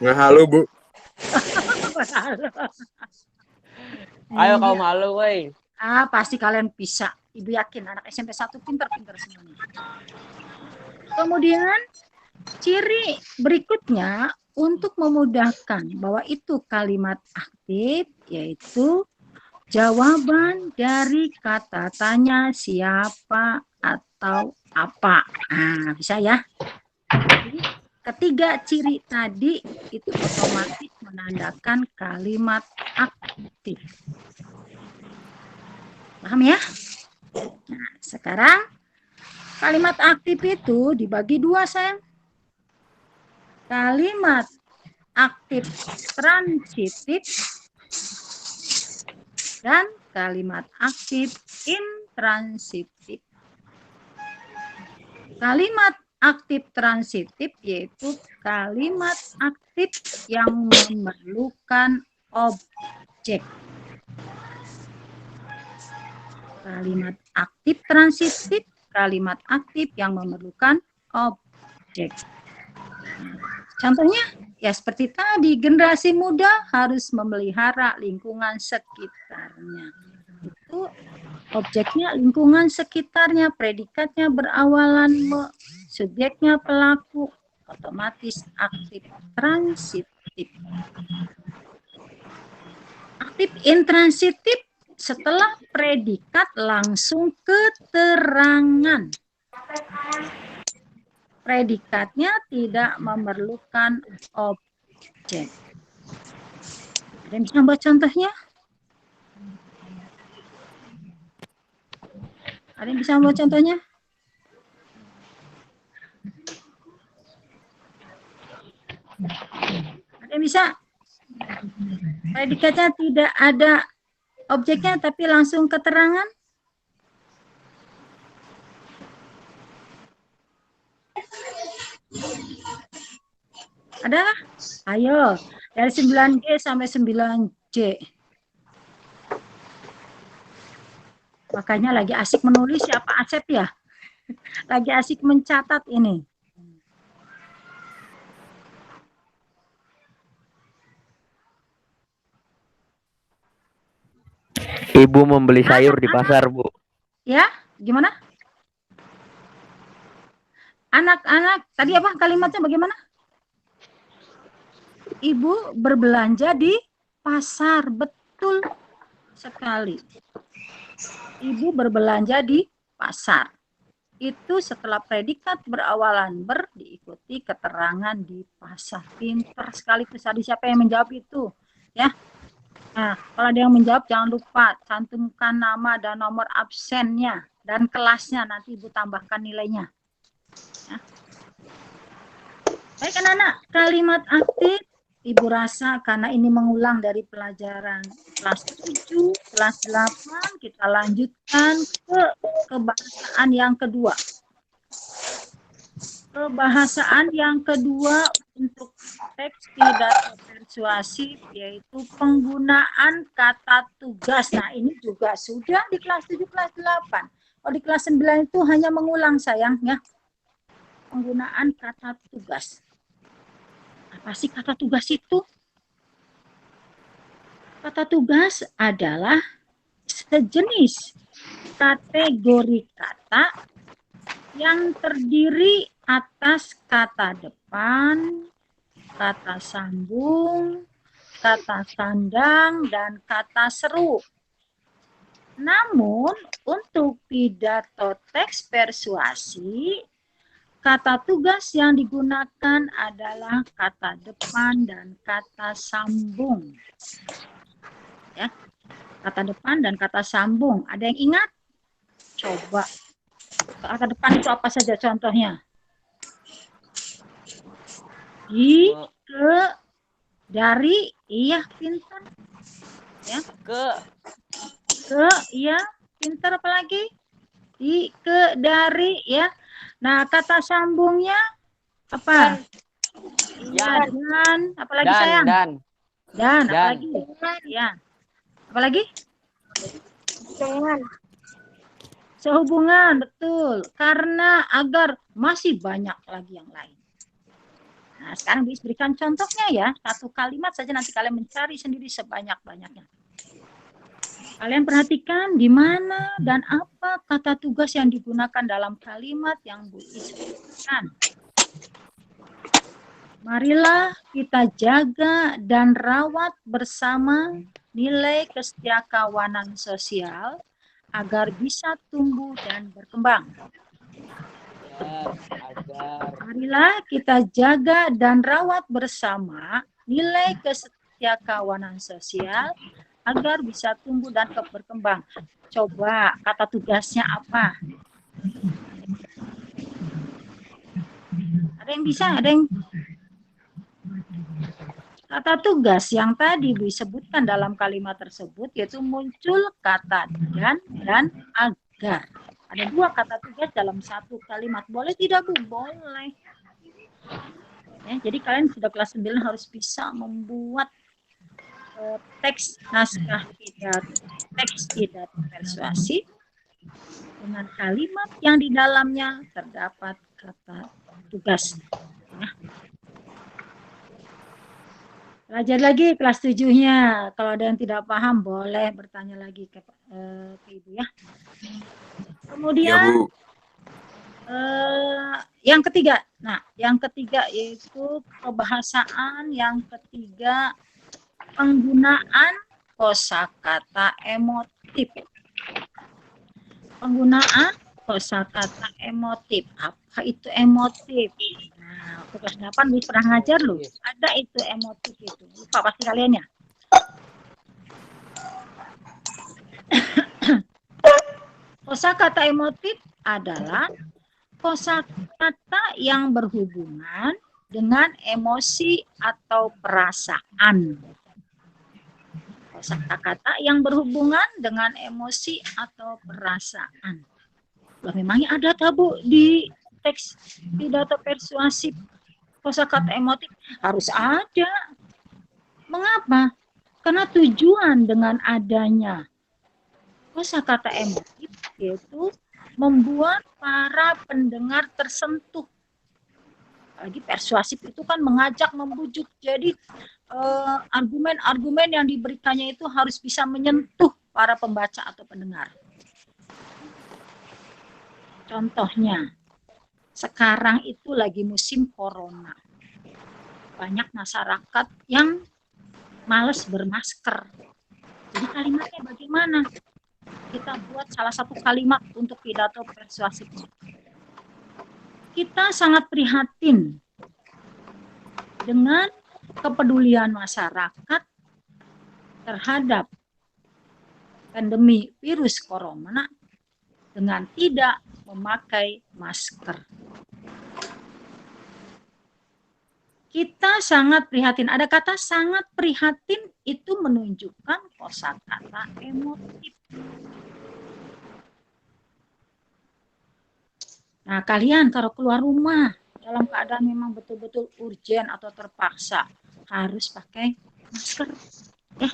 Nggak halu, Bu. Ayo kau Iya. malu, woi. Pasti kalian bisa. Ibu yakin anak SMP 1 pintar-pintar semuanya. Kemudian ciri berikutnya untuk memudahkan bahwa itu kalimat aktif yaitu jawaban dari kata tanya siapa atau apa. Nah, bisa ya. Jadi, ketiga ciri tadi itu otomatis menandakan kalimat aktif. Paham ya? Nah, sekarang kalimat aktif itu dibagi dua, sayang. Kalimat aktif transitif dan kalimat aktif intransitif. Kalimat aktif transitif yaitu kalimat aktif yang memerlukan objek. Kalimat aktif transitif, kalimat aktif yang memerlukan objek. Contohnya, ya seperti tadi, generasi muda harus memelihara lingkungan sekitarnya. Itu objeknya lingkungan sekitarnya, predikatnya berawalan subjeknya pelaku, otomatis aktif transitif. Aktif intransitif setelah predikat langsung keterangan. Predikatnya tidak memerlukan objek. Ada yang bisa buat contohnya? Ada yang bisa buat contohnya? Ada yang bisa? Predikatnya tidak ada objeknya tapi langsung keterangan? Ada? Ayo, dari 9G sampai 9J. Makanya lagi asik menulis ya Pak Asep ya. Lagi asik mencatat ini. Ibu membeli sayur di pasar, Bu. Ya, gimana? Anak-anak, tadi apa kalimatnya bagaimana? Ibu berbelanja di pasar, betul sekali. Ibu berbelanja di pasar. Itu setelah predikat berawalan ber diikuti keterangan di pasar. Pinter sekali tuh. Tadi siapa yang menjawab itu? Ya. Nah, kalau ada yang menjawab jangan lupa cantumkan nama dan nomor absennya dan kelasnya, nanti Ibu tambahkan nilainya. Ya. Baik anak-anak, kalimat aktif Ibu rasa karena ini mengulang dari pelajaran kelas 7, kelas 8, kita lanjutkan ke kebahasaan yang kedua. Kebahasaan yang kedua untuk teks pidato persuasif yaitu penggunaan kata tugas. Nah, ini juga sudah di kelas 7, kelas 8. Kalau di kelas 9 itu hanya mengulang sayang ya. Penggunaan kata tugas. Apa sih kata tugas itu? Kata tugas adalah sejenis kategori kata yang terdiri atas kata depan, kata sambung, kata sandang, dan kata seru. Namun, untuk pidato teks persuasi, kata tugas yang digunakan adalah kata depan dan kata sambung. Ya, kata depan dan kata sambung. Ada yang ingat? Coba. Kata depan itu apa saja contohnya? Di, ke, dari, iya pintar. Ya. Ke, iya pintar, apalagi? Di, ke, dari, ya. Nah, kata sambungnya apa? Iya, dan, apalagi sayang? Dan, apalagi? Ya. Apalagi? Sehubungan, betul. Karena agar masih banyak lagi yang lain. Nah, sekarang berikan contohnya ya, satu kalimat saja, nanti kalian mencari sendiri sebanyak-banyaknya. Kalian perhatikan di mana dan apa kata tugas yang digunakan dalam kalimat yang Bu Is sebutkan. Marilah kita jaga dan rawat bersama nilai kesetiakawanan sosial agar bisa tumbuh dan berkembang. Marilah kita jaga dan rawat bersama nilai kesetiakawanan sosial agar bisa tumbuh dan berkembang. Coba kata tugasnya apa? Ada yang bisa? Ada yang? Kata tugas yang tadi disebutkan dalam kalimat tersebut yaitu muncul kata dan agar. Ada dua kata tugas dalam satu kalimat. Boleh tidak, Bu? Boleh. Ya, jadi kalian sudah kelas 9 harus bisa membuat teks naskah pidato persuasif dengan kalimat yang di dalamnya terdapat kata tugas. Ya. Belajar lagi kelas 7-nya. Kalau ada yang tidak paham boleh bertanya lagi ke Ibu ya. Kemudian ya, Bu. Yang ketiga. Nah, yang ketiga yaitu kebahasaan, yang ketiga penggunaan kosakata emotif. Penggunaan kosakata emotif. Apa itu emotif? Nah, kelas 8 pernah ngajar loh. Ada itu emotif itu. Lupa pasti kalian ya. Kosakata emotif adalah kosakata yang berhubungan dengan emosi atau perasaan. Kosakata yang berhubungan dengan emosi atau perasaan. Loh, memangnya ada tabu di teks pidato persuasif kosakata emotif? Harus ada. Mengapa? Karena tujuan dengan adanya kosakata emotif yaitu membuat para pendengar tersentuh. Lagi persuasif itu kan mengajak, membujuk. Jadi argumen-argumen yang diberikannya itu harus bisa menyentuh para pembaca atau pendengar. Contohnya, sekarang itu lagi musim corona. Banyak masyarakat yang malas bermasker. Jadi kalimatnya bagaimana? Kita buat salah satu kalimat untuk pidato persuasif. Kita sangat prihatin dengan kepedulian masyarakat terhadap pandemi virus corona dengan tidak memakai masker. Kita sangat prihatin. Ada kata sangat prihatin itu menunjukkan kosakata emotif. Nah, kalian kalau keluar rumah dalam keadaan memang betul-betul urgent atau terpaksa harus pakai masker. Ya,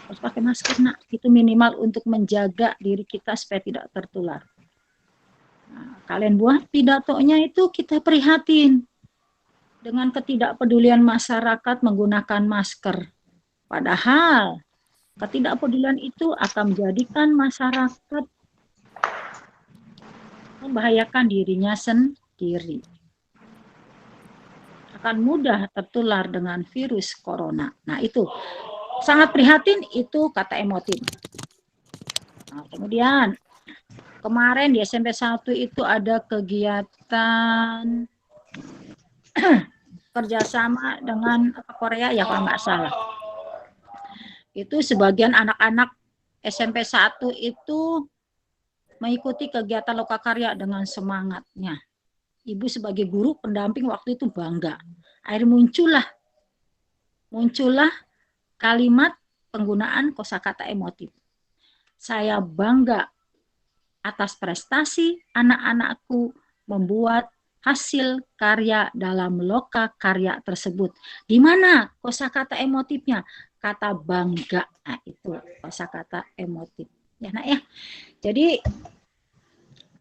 harus pakai masker, nak. Itu minimal untuk menjaga diri kita supaya tidak tertular. Nah, kalian buat pidatonya itu kita prihatin dengan ketidakpedulian masyarakat menggunakan masker. Padahal ketidakpedulian itu akan menjadikan masyarakat membahayakan dirinya sendiri. Akan mudah tertular dengan virus corona. Nah, itu sangat prihatin, itu kata emotif. Nah, kemudian kemarin di SMP 1 itu ada kegiatan kerjasama dengan Korea ya kalau nggak salah. Itu sebagian anak-anak SMP 1 itu mengikuti kegiatan lokakarya dengan semangatnya. Ibu sebagai guru pendamping waktu itu bangga. Akhirnya muncullah kalimat penggunaan kosakata emotif. Saya bangga atas prestasi anak-anakku membuat hasil karya dalam lokakarya tersebut. Di mana kosakata emotifnya? Kata bangga. Nah, itu kosakata emotif. Ya, nak ya. Jadi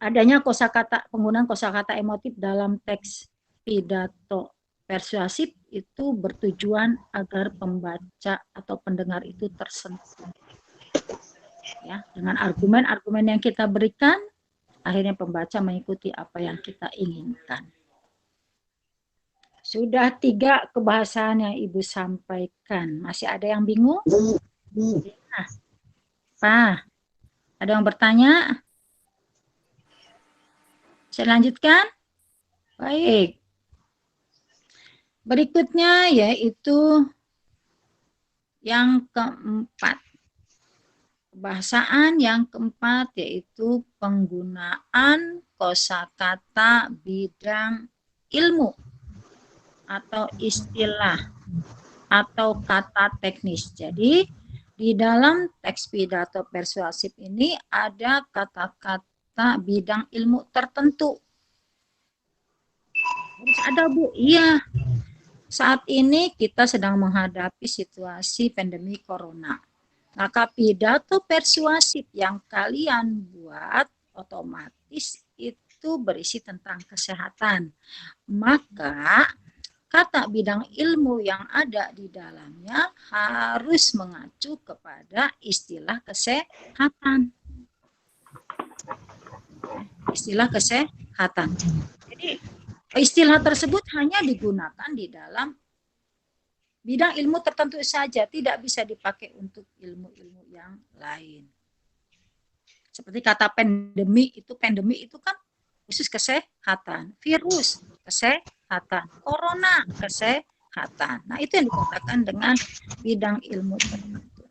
adanya penggunaan kosakata emotif dalam teks pidato persuasif itu bertujuan agar pembaca atau pendengar itu tersentuh. Ya, dengan argumen-argumen yang kita berikan, akhirnya pembaca mengikuti apa yang kita inginkan. Sudah 3 kebahasaan yang Ibu sampaikan. Masih ada yang bingung? Nah, Pak, ada yang bertanya? Saya lanjutkan? Baik. Berikutnya yaitu yang keempat. Kebahasaan yang keempat yaitu penggunaan kosakata bidang ilmu atau istilah atau kata teknis. Jadi di dalam teks pidato persuasif ini ada kata-kata bidang ilmu tertentu. Harus ada, Bu. Iya. Saat ini kita sedang menghadapi situasi pandemi corona. Maka pidato persuasif yang kalian buat otomatis itu berisi tentang kesehatan. Maka kata bidang ilmu yang ada di dalamnya harus mengacu kepada istilah kesehatan. Istilah kesehatan. Jadi istilah tersebut hanya digunakan di dalam bidang ilmu tertentu saja, tidak bisa dipakai untuk ilmu-ilmu yang lain. Seperti kata pandemi itu kan khusus kesehatan, virus kesehatan, corona kesehatan. Nah, itu yang dikatakan dengan bidang ilmu tertentu.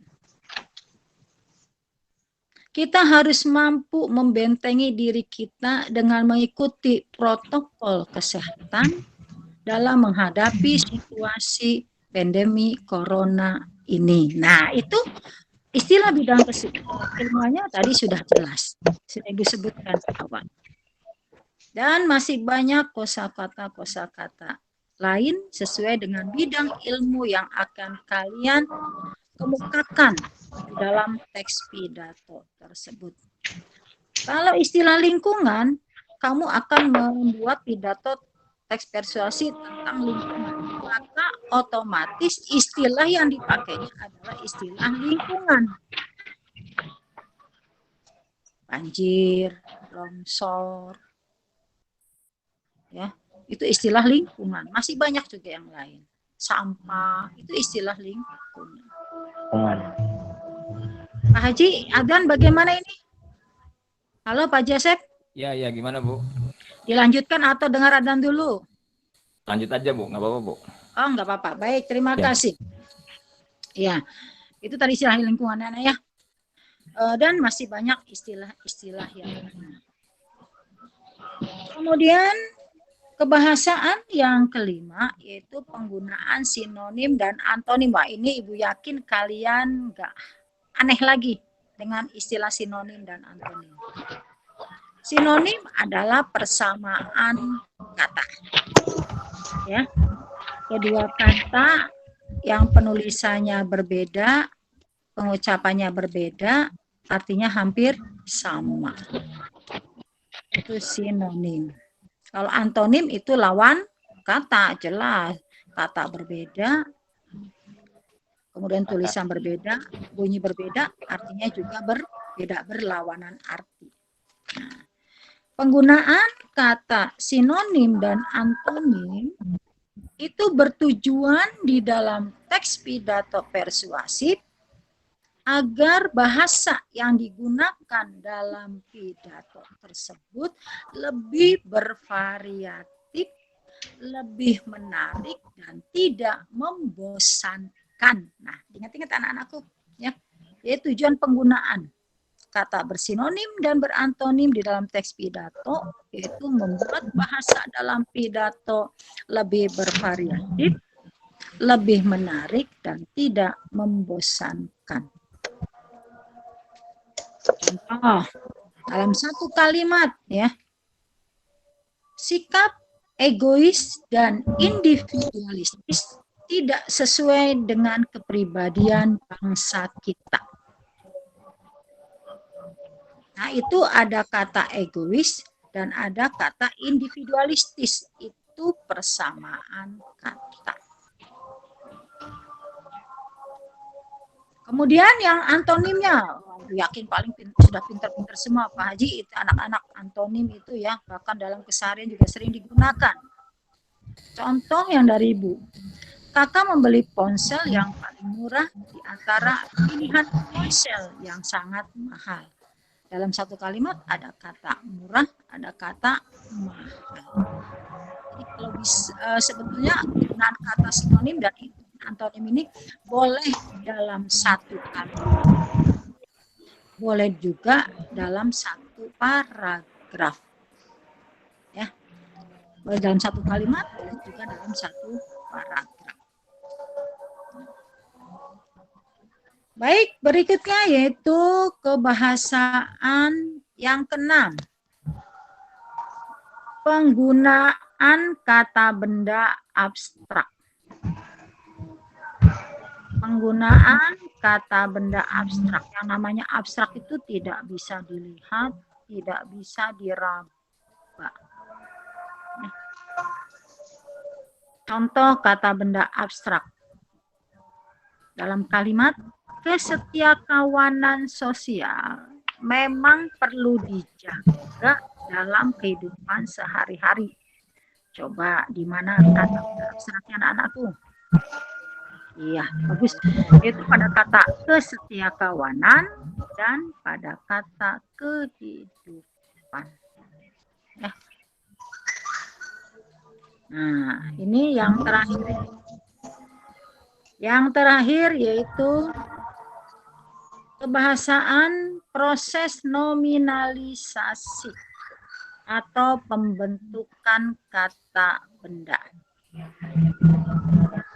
Kita harus mampu membentengi diri kita dengan mengikuti protokol kesehatan dalam menghadapi situasi pandemi corona ini. Nah, itu istilah bidang ilmuannya tadi sudah jelas, sudah disebutkan awal. Dan masih banyak kosakata lain sesuai dengan bidang ilmu yang akan kalian kemukakan di dalam teks pidato tersebut. Kalau istilah lingkungan, kamu akan membuat pidato teks persuasi tentang lingkungan, maka otomatis istilah yang dipakainya adalah istilah lingkungan. Banjir, longsor, ya, itu istilah lingkungan. Masih banyak juga yang lain. Sampah, itu istilah lingkungan. Pak Haji, Adan bagaimana ini? Halo Pak Joseph? Ya, gimana Bu? Dilanjutkan atau dengar Adan dulu? Lanjut aja Bu, nggak apa-apa Bu. Oh, nggak apa-apa. Baik, terima kasih. Ya, itu tadi istilah lingkungan ya. Dan masih banyak istilah-istilah yang lain. Kemudian kebahasaan yang kelima yaitu penggunaan sinonim dan antonim. Wah, ini Ibu yakin kalian nggak aneh lagi dengan istilah sinonim dan antonim. Sinonim adalah persamaan kata. Ya. Kedua kata yang penulisannya berbeda, pengucapannya berbeda, artinya hampir sama. Itu sinonim. Kalau antonim itu lawan kata, jelas. Kata berbeda, kemudian tulisan berbeda, bunyi berbeda, artinya juga berbeda, berlawanan arti. Nah, penggunaan kata sinonim dan antonim itu bertujuan di dalam teks pidato persuasif agar bahasa yang digunakan dalam pidato tersebut lebih bervariatif, lebih menarik, dan tidak membosankan. Nah, ingat-ingat anak-anakku, ya, yaitu tujuan penggunaan kata bersinonim dan berantonim di dalam teks pidato yaitu membuat bahasa dalam pidato lebih bervariatif, lebih menarik, dan tidak membosankan. Contoh, dalam satu kalimat ya, sikap egois dan individualistis tidak sesuai dengan kepribadian bangsa kita. Nah, itu ada kata egois dan ada kata individualistis. Itu suatu persamaan kata. Kemudian yang antonimnya, yakin paling sudah pintar-pintar semua Pak Haji, itu anak-anak antonim itu ya, bahkan dalam keseharian juga sering digunakan. Contoh yang dari Ibu, Kakak membeli ponsel yang paling murah di antara pilihan ponsel yang sangat mahal. Dalam satu kalimat ada kata murah, ada kata mahal. Jadi kalau sebetulnya penggunaan kata sinonim dan antonim ini boleh dalam satu kalimat, boleh juga dalam satu paragraf, ya. Boleh dalam satu kalimat, boleh juga dalam satu paragraf. Baik, berikutnya yaitu kebahasaan yang keenam. Penggunaan kata benda abstrak. Penggunaan kata benda abstrak. Yang namanya abstrak itu tidak bisa dilihat, tidak bisa diraba. Contoh kata benda abstrak. Dalam kalimat, kesetiakawanan sosial memang perlu dijaga dalam kehidupan sehari-hari. Coba di mana kata abstraknya anak-anakku? Iya, bagus. Itu pada kata kesetiakawanan dan pada kata kehidupan. Ya. Nah, ini yang terakhir. Yang terakhir yaitu kebahasaan proses nominalisasi atau pembentukan kata benda.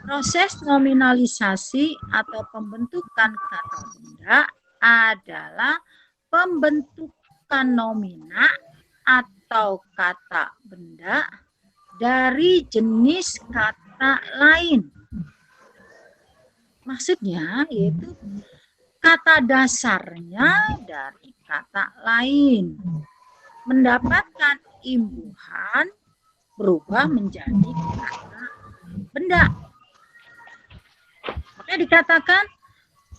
Proses nominalisasi atau pembentukan kata benda adalah pembentukan nomina atau kata benda dari jenis kata lain. Maksudnya yaitu kata dasarnya dari kata lain mendapatkan imbuhan berubah menjadi kata benda. Makanya dikatakan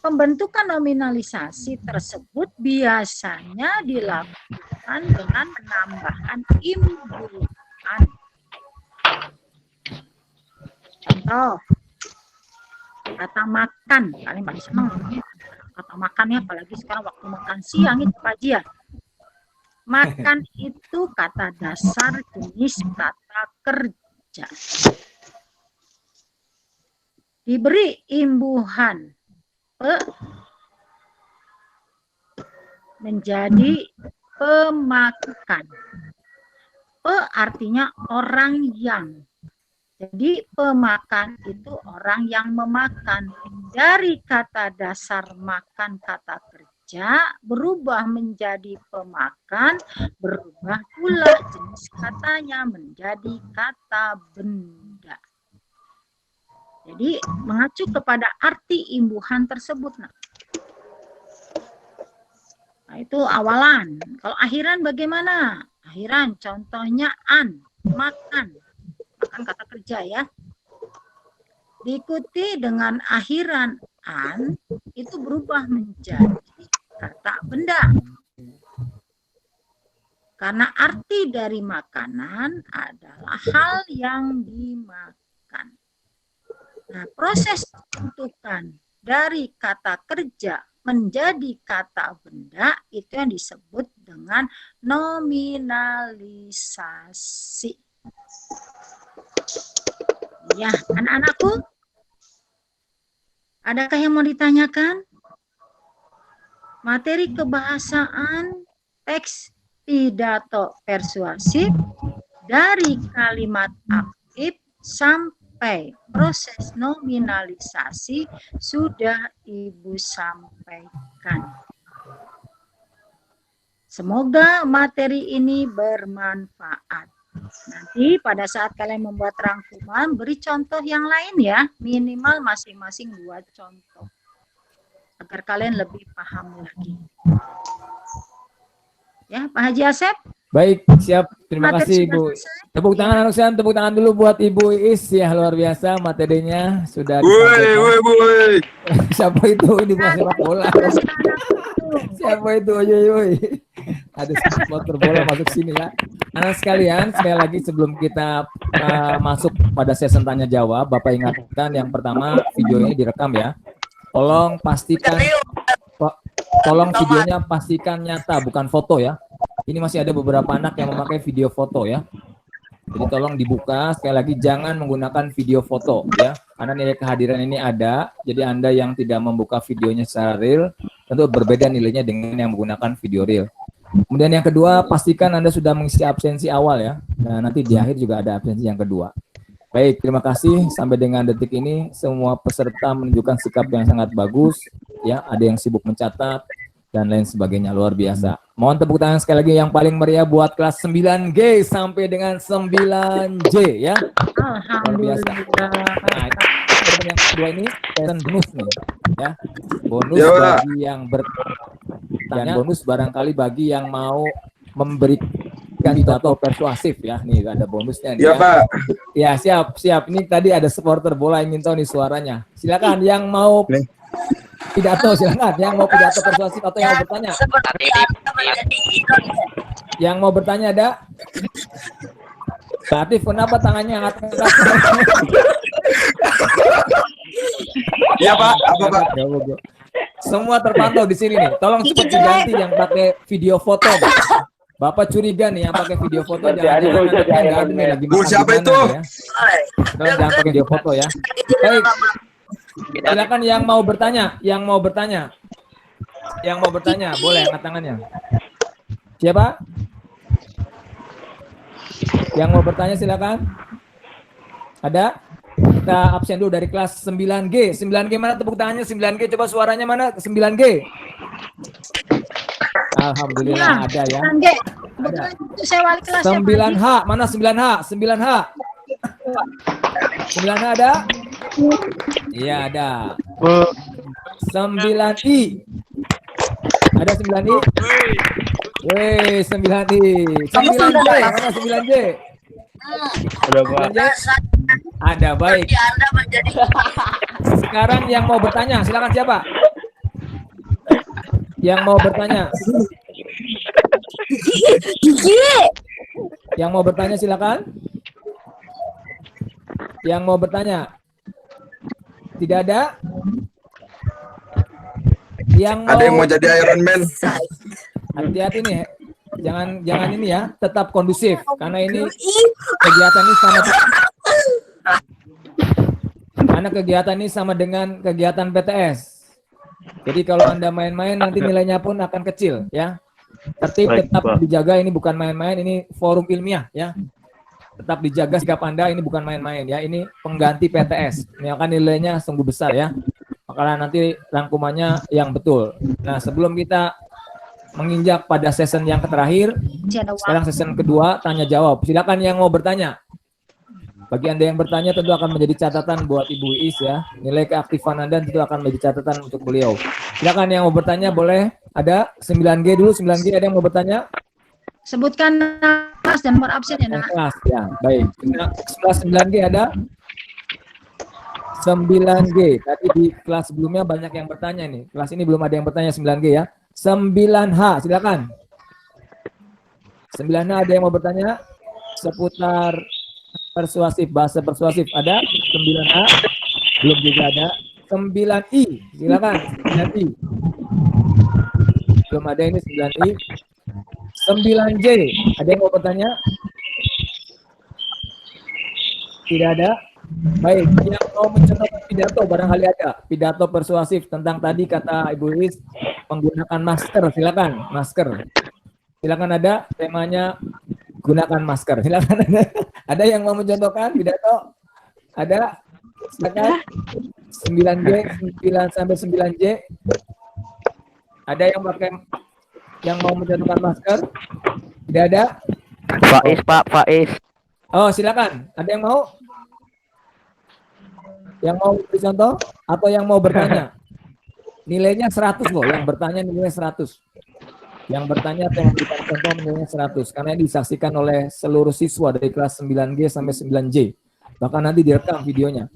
pembentukan nominalisasi tersebut biasanya dilakukan dengan penambahan imbuhan. Contoh, kata makan, kalian paling senang kata makan ya, apalagi sekarang waktu makan siang itu pagi ya. Makan itu kata dasar jenis kata kerja. Diberi imbuhan menjadi pemakan. Artinya orang yang. Jadi pemakan itu orang yang memakan. Dari kata dasar makan kata kerja berubah menjadi pemakan, berubah pula jenis katanya menjadi kata benda. Jadi mengacu kepada arti imbuhan tersebut. Nah, itu awalan. Kalau akhiran bagaimana? Akhiran contohnya makan. Makan kata kerja ya. Diikuti dengan akhiran itu berubah menjadi kata benda. Karena arti dari makanan adalah hal yang dimakan. Nah, proses pembentukan dari kata kerja menjadi kata benda itu yang disebut dengan nominalisasi. Ya, anak-anakku, adakah yang mau ditanyakan? Materi kebahasaan teks pidato persuasif dari kalimat aktif sampai proses nominalisasi sudah Ibu sampaikan. Semoga materi ini bermanfaat. Nanti pada saat kalian membuat rangkuman, beri contoh yang lain ya, minimal masing-masing 2 contoh. Agar kalian lebih paham lagi. Ya, Pak Haji Asep, Baik, siap. Terima Materi kasih sudah Ibu. selesai. Tepuk tangan Anusian, tepuk tangan dulu buat Ibu Iis ya, luar biasa materinya sudah Woi, disampaikan. woi, woi. Siapa itu? Ini bukan sepak bola. Siapa itu? Yoi. Ada supporter bola masuk sini ya. Anak sekalian, sekali lagi sebelum kita masuk pada sesi tanya jawab, Bapak ingatkan yang pertama video ini direkam ya. Tolong pastikan, tolong videonya pastikan nyata, bukan foto ya. Ini masih ada beberapa anak yang memakai video foto ya. Jadi tolong dibuka, sekali lagi jangan menggunakan video foto ya. Karena nilai kehadiran ini ada, jadi Anda yang tidak membuka videonya secara real, tentu berbeda nilainya dengan yang menggunakan video real. Kemudian yang kedua, pastikan Anda sudah mengisi absensi awal ya. Nah, nanti di akhir juga ada absensi yang kedua. Baik, terima kasih. Sampai dengan detik ini, semua peserta menunjukkan sikap yang sangat bagus. Ya, ada yang sibuk mencatat, dan lain sebagainya, luar biasa. Mohon tepuk tangan sekali lagi yang paling meriah buat kelas 9G sampai dengan 9J ya. Luar biasa. Nah, yang kedua ini bonus nih ya. Bonus Ya, bagi yang bertanya, bonus barangkali bagi yang mau memberikan pidato persuasif ya. Nih ada bonusnya nih Ya, ya. Pak. Ya, siap. Ini tadi ada supporter bola ingin tahu nih suaranya. Silakan yang mau pidato, silakan. Yang mau pidato persuasif atau yang mau bertanya? Yang mau bertanya ada? Latif, kenapa tangannya angkat-angkat? Iya, Pak. Apa, Pak? Semua terpantau di sini nih. Tolong cepat diganti yang pakai video foto. Bapak curiga nih yang pakai video foto, jangan-jangan anaknya nggak ada nih lagi makan Siapa di itu? mana ya. Tolong jangan pakai video foto ya. Baik. Silakan yang mau bertanya, yang mau bertanya, boleh angkat tangannya. Siapa? Yang mau bertanya silakan. Ada? Kita absen dulu dari kelas 9G. 9G mana tepuk tangannya? 9G coba suaranya mana? 9G. Alhamdulillah ada ya. G. Kebetulan itu saya wali kelas. 9H, mana 9H? 9H. 9H ada? Iya ada. 9I. Ada 9I? Weh, 9I. 9J, mana 9J? Ada Pak. 9J? Ada, baik. Sekarang yang mau bertanya, silakan siapa? Yang mau bertanya? Yang mau bertanya silakan. Yang mau bertanya? Tidak ada? Ada yang mau jadi Iron Man? Hati-hati nih, jangan ini ya, tetap kondusif karena ini kegiatan ini sama dengan kegiatan PTS. Jadi kalau Anda main-main nanti nilainya pun akan kecil ya. Tertib tetap dijaga, ini bukan main-main, ini forum ilmiah ya. Tetap dijaga sikap Anda, ini bukan main-main ya, ini pengganti PTS. Ini akan nilainya sungguh besar ya. Makanya nanti rangkumannya yang betul. Nah, sebelum kita menginjak pada season yang terakhir, sekarang season kedua tanya jawab. Silakan yang mau bertanya. Bagi Anda yang bertanya tentu akan menjadi catatan buat Ibu Iis ya. Nilai keaktifan Anda tentu akan menjadi catatan untuk beliau. Silakan yang mau bertanya boleh. Ada 9G dulu, 9G ada yang mau bertanya? Sebutkan kelas dan nomor absen ya, Nak. Kelas ya, baik. Kelas 9G ada? 9G. Tadi di kelas sebelumnya banyak yang bertanya nih. Kelas ini belum ada yang bertanya 9G ya. 9H, silakan. 9H ada yang mau bertanya seputar persuasif, bahasa persuasif ada? 9H? Belum juga ada. 9I, silakan. 9I. Belum ada ini 9I. 9J, ada yang mau bertanya? Tidak ada. Baik, yang mau mencontoh pidato barangkali ada. Pidato persuasif tentang tadi kata Ibu Iis menggunakan masker, silakan. Masker. Silakan ada temanya gunakan masker. Silakan ada. Ada yang mau mencontohkan pidato? Ada? Silakan. 9G, 9 sampai 9J. Ada yang mau mencontohkan masker? Tidak ada? Faiz, Pak, Faiz. Oh, silakan. Ada yang mau? Yang mau beri contoh atau yang mau bertanya? Nilainya 100 loh, yang bertanya nilai 100. Yang bertanya atau memberikan contoh nilainya 100 karena ini disaksikan oleh seluruh siswa dari kelas 9G sampai 9J. Bahkan nanti direkam videonya.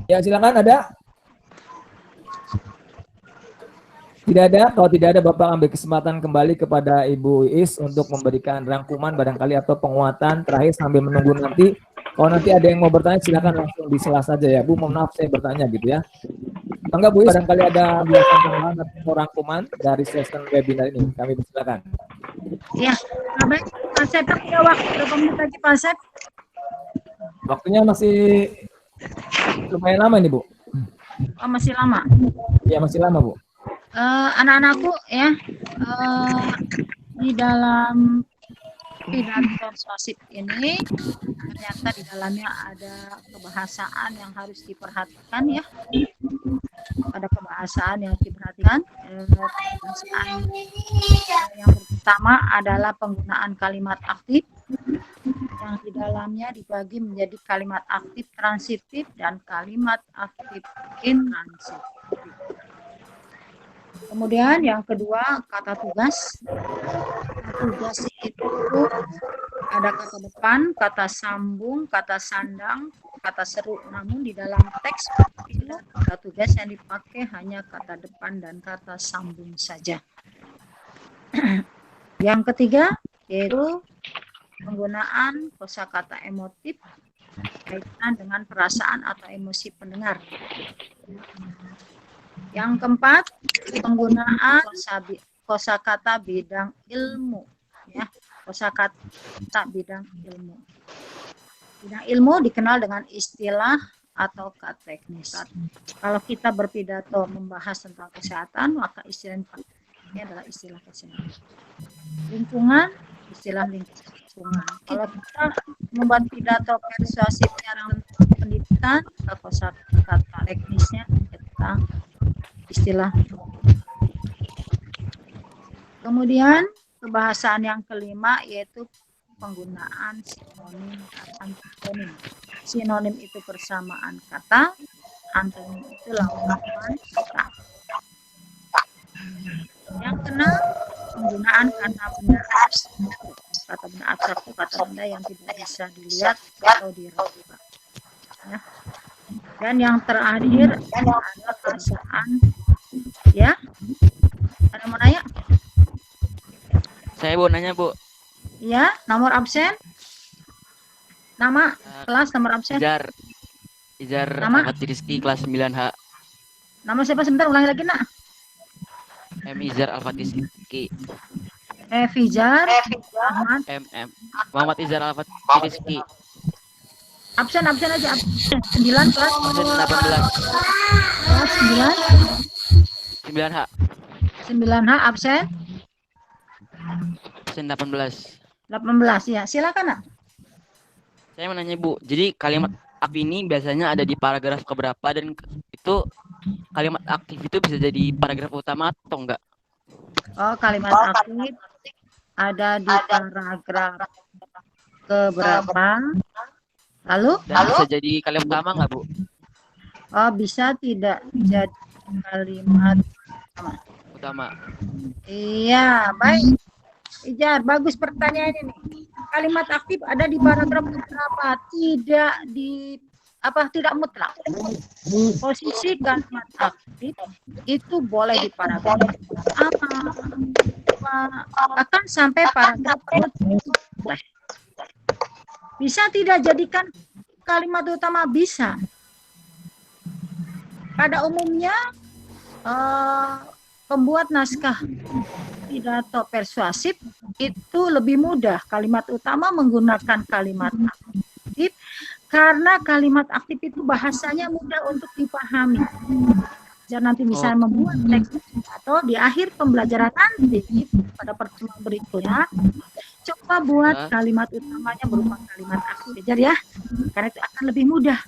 Ya, silakan ada? Tidak ada. Kalau tidak ada, Bapak ambil kesempatan kembali kepada Ibu Is untuk memberikan rangkuman barangkali atau penguatan terakhir sambil menunggu nanti. Kalau nanti ada yang mau bertanya, silakan langsung disela saja ya. Bu, mohon maaf saya bertanya gitu ya. Enggak Bu Is, barangkali ada biasa tambahan atau rangkuman dari session webinar ini. Kami persilakan. Ya, baik. Pak Sep, ada waktu berapa menit lagi Pak Sep? Waktunya masih lumayan lama ini Bu. Oh, masih lama. Ya, masih lama Bu. Anak-anakku ya, di dalam pidato persuasif ini ternyata di dalamnya ada kebahasaan yang harus diperhatikan ya. Ada kebahasaan yang diperhatikan. Kebahasaan yang pertama adalah penggunaan kalimat aktif yang di dalamnya dibagi menjadi kalimat aktif transitif dan kalimat aktif intransitif. Kemudian yang kedua kata tugas. Kata tugas itu ada kata depan, kata sambung, kata sandang, kata seru. Namun di dalam teks itu kata tugas yang dipakai hanya kata depan dan kata sambung saja. Yang ketiga yaitu penggunaan kosakata emotif kaitan dengan perasaan atau emosi pendengar. Yang keempat, penggunaan kosakata bidang ilmu, ya, kosakata bidang ilmu. Bidang ilmu dikenal dengan istilah atau kata teknis. Kalau kita berpidato membahas tentang kesehatan, maka istilah ini adalah istilah kesehatan. Lingkungan, istilah lingkungan. Kalau kita membuat pidato persuasif secara pendidikan, kosakata teknisnya kita istilah. Kemudian kebahasaan yang kelima yaitu penggunaan sinonim dan antonim. Sinonim itu persamaan kata, antonim itu lawan kata. Yang keenam, penggunaan kata benda abstrak. Kata benda abstrak itu kata benda yang tidak bisa dilihat atau diraba. Ya. Dan yang terakhir ada perasaan, ya. Ada mau nanya? Saya mau nanya Bu. Ya, nomor absen? Nama kelas nomor absen? Izar Nama? Ahmad Rizki kelas 9H. Nama siapa sebentar ulangi lagi nak? M Izar Al-Fatih Rizki. Fijar Ahmad. Muhammad Izar Al-Fatih Rizki. Absen aja absen. 9 kelas. Absen 18. Kelas 9. 9H. 9H absen. Absen 18. 18 ya. Silakan nak. Saya mau nanya Bu, jadi kalimat aktif ini biasanya ada di paragraf keberapa dan itu kalimat aktif itu bisa jadi paragraf utama atau enggak? Oh, kalimat aktif ada di paragraf keberapa? Lalu? Bisa jadi kalimat utama enggak Bu? Oh, bisa tidak jadi kalimat Utama. Iya, baik. Ijar, bagus pertanyaan ini. Kalimat aktif ada di paragraf keberapa? Tidak mutlak. Posisi kalimat aktif itu boleh di paragraf bahkan sampai paragraf boleh. Bisa tidak jadikan kalimat utama? Bisa. Pada umumnya pembuat naskah pidato persuasif itu lebih mudah kalimat utama menggunakan kalimat aktif karena kalimat aktif itu bahasanya mudah untuk dipahami. Jadi nanti bisa membuat teks atau di akhir pembelajaran nanti pada pertemuan berikutnya coba buat kalimat utamanya berupa kalimat aktif ya, karena itu akan lebih mudah.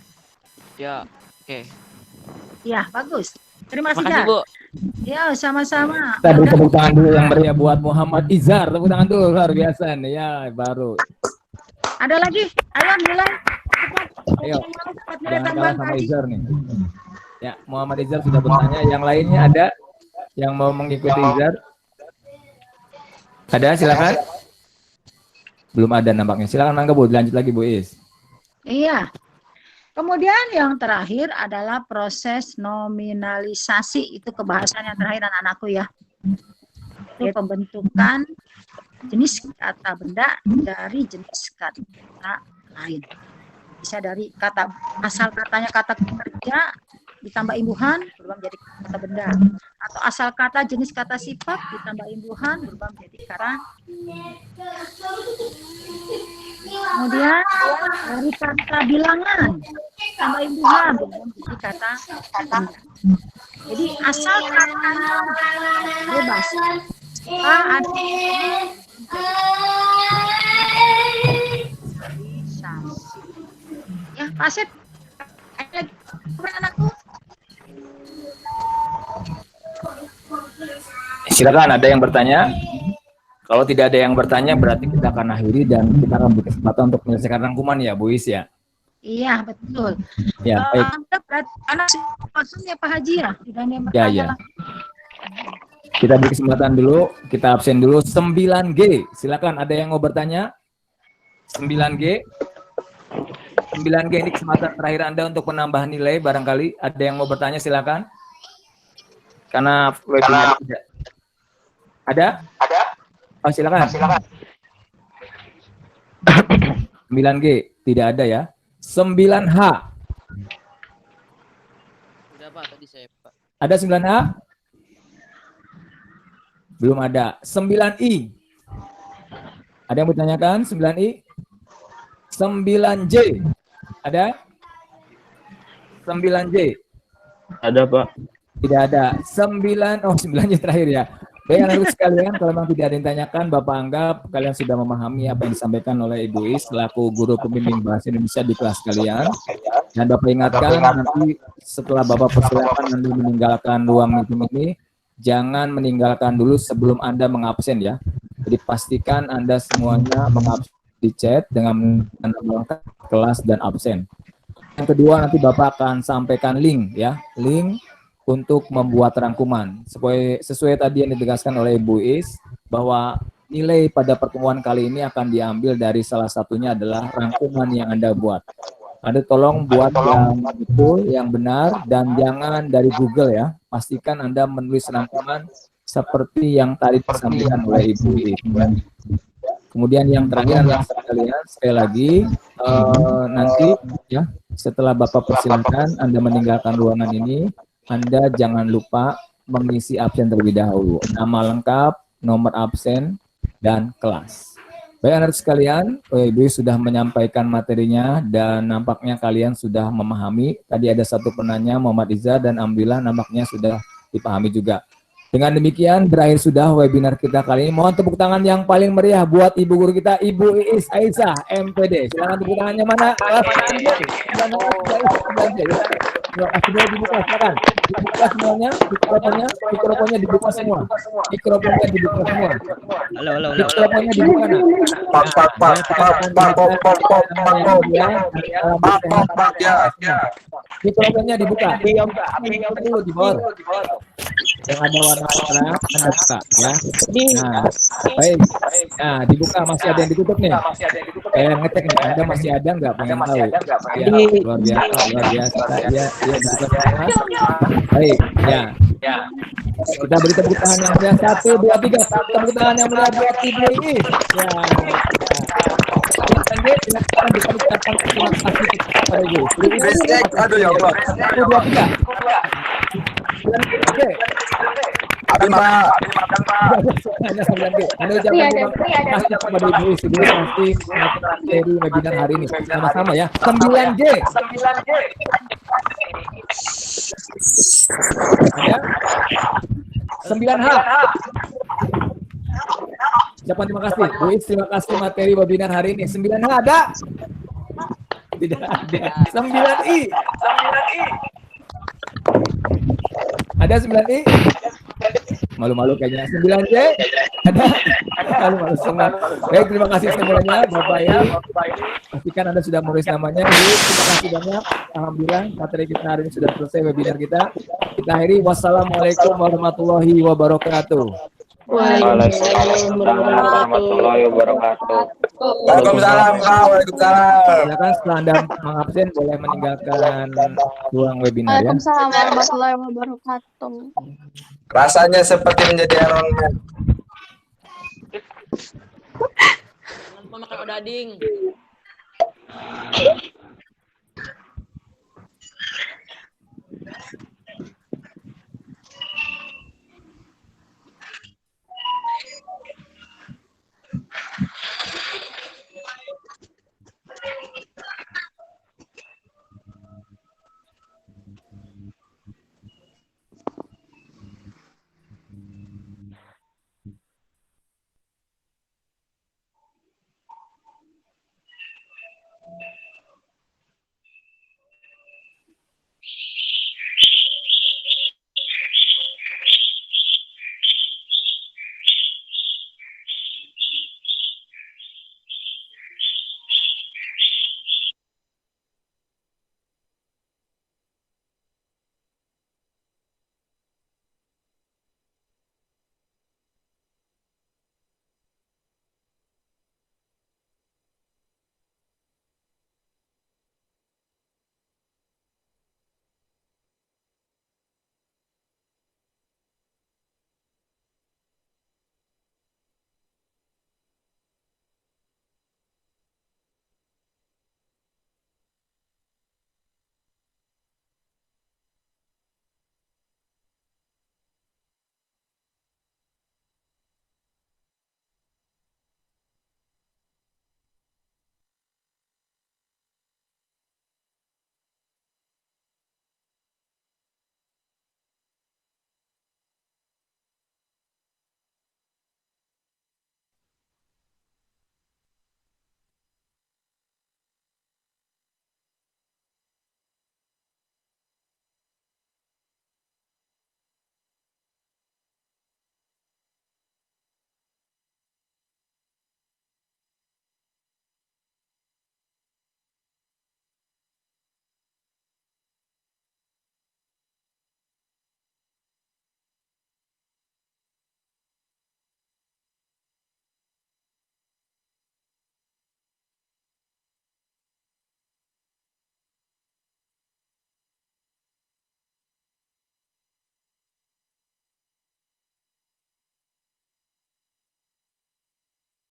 Ya, oke. Ya, bagus. Terima kasih, Makasih, Bu. Ya, sama-sama. Kita beri tepuk tangan dulu yang meriah buat Muhammad Izar. Tepuk tangan dulu, luar biasa nih ya, baru. Ada lagi? Ayo mulai. Ayo. Jangan kalah sama Izar nih. Ya, Muhammad Izar sudah bertanya. Yang lainnya ada yang mau mengikuti Izar? Ada, silakan. Belum ada nampaknya. Silakan Mangga Bu, lanjut lagi Bu Is. Iya. Kemudian yang terakhir adalah proses nominalisasi. Itu kebahasan yang terakhir anak-anakku ya. Itu pembentukan jenis kata benda dari jenis kata lain. Bisa dari kata asal katanya kata kerja ditambah imbuhan berubah menjadi kata benda, atau asal kata jenis kata sifat ditambah imbuhan berubah menjadi kata. Kemudian dari kata bilangan tambah imbuhan berubah menjadi kata benda. Jadi asal katanya bebas. Ada ya, Pak Asep. Lagi anakku. Silakan, ada yang bertanya? Kalau tidak ada yang bertanya, berarti kita akan akhiri dan kita akan berkesempatan untuk menyelesaikan rangkuman ya, Bu Is ya. Iya, betul. Ya, baik. Anak langsung ya Pak Haji ya, tidak ada yang Ya, bertanya. ya. Kita beri kesempatan dulu, kita absen dulu. 9G, silakan, ada yang mau bertanya? 9G. 9G ini kesempatan terakhir Anda untuk menambah nilai barangkali. Ada yang mau bertanya, silakan. Karena webinar tidak. Ada? Oh, silakan. 9G, tidak ada ya. 9H. Udah Pak, tadi saya Pak. Ada 9H? Belum ada. 9I. Ada yang bertanyakan? 9I? 9J. Ada? 9J. Ada Pak. Tidak ada. 9J terakhir ya. Baik anak-anak sekalian, kalau memang tidak ada yang ditanyakan, Bapak anggap kalian sudah memahami apa yang disampaikan oleh Ibu Is selaku guru pembimbing bahasa Indonesia di kelas kalian. Dan Bapak ingatkan nanti setelah Bapak persilakan Anda meninggalkan ruang meeting ini, jangan meninggalkan dulu sebelum Anda mengabsen ya. Jadi pastikan Anda semuanya mengabsen di chat dengan menambahkan kelas dan absen. Yang kedua, nanti Bapak akan sampaikan link ya, link untuk membuat rangkuman. Sesuai tadi yang ditegaskan oleh Ibu Is, bahwa nilai pada pertemuan kali ini akan diambil dari salah satunya adalah rangkuman yang Anda buat. Anda tolong buat yang betul, yang benar, dan jangan dari Google ya. Pastikan Anda menulis rangkuman seperti yang tadi disampaikan oleh Ibu Is. Kemudian yang terakhir adalah sekali lagi nanti ya setelah Bapak persilakan Anda meninggalkan ruangan ini, Anda jangan lupa mengisi absen terlebih dahulu. Nama lengkap, nomor absen, dan kelas. Baik anak sekalian, Ibu sudah menyampaikan materinya dan nampaknya kalian sudah memahami. Tadi ada satu penanya, Muhammad Iza, dan alhamdulillah nampaknya sudah dipahami juga. Dengan demikian berakhir sudah webinar kita kali ini. Mohon tepuk tangan yang paling meriah buat Ibu guru kita, Ibu Iis Aisyah, MPD. Silakan tepuk tangannya mana? Sudah dibuka, silakan. Dibuka semuanya, mikrofonnya dibuka semua. Mikrofonnya dibuka semua. Halo. Mikrofonnya dibuka nah. Mikrofonnya dibuka. Dulu di bawah. Yang ada warna merah, Anda buka ya. Nah, baik. Nah, dibuka, masih ada yang ditutup nih. Ngecek nih, Anda masih ada nggak? Pengen tahu. Ya, luar biasa. Ya, dibuka semua. Baik, ya. Kita beri tepuk tangan yang meriah 1, 2, 3. Tepuk tangan yang meriah buat Ibu ini. Ya. Silakan kita ucapkan terima kasih kepada Ibu. Aduh ya Allah. 1, 2, 3. Oke. Anda ucapkan terima kasih kepada Ibu sudah pasti dari webinar hari ini. Sama-sama ya. 9G. Ada? 9H. Ucapan terima kasih. Bu Is, terima kasih materi webinar hari ini. 9H ada? Tidak ada. 9I. Ada 9I? Malu-malu kayaknya. 9J? Ada? Malu-malu semua. Baik, terima kasih semuanya Bapak Ibu. Pastikan Anda sudah menulis namanya. Terima kasih banyak. Alhamdulillah materi kita hari ini sudah selesai webinar kita. Kita akhiri. Wassalamualaikum warahmatullahi wabarakatuh. Waalaikumsalam warahmatullahi wabarakatuh. Waalaikumsalam, Kak. Waalaikumsalam. Silakan setelah Anda mengabsen boleh meninggalkan ruang webinar ya. Waalaikumsalam warahmatullahi wabarakatuh. Rasanya seperti menjadi Iron Man. Jangan lupa makan odading.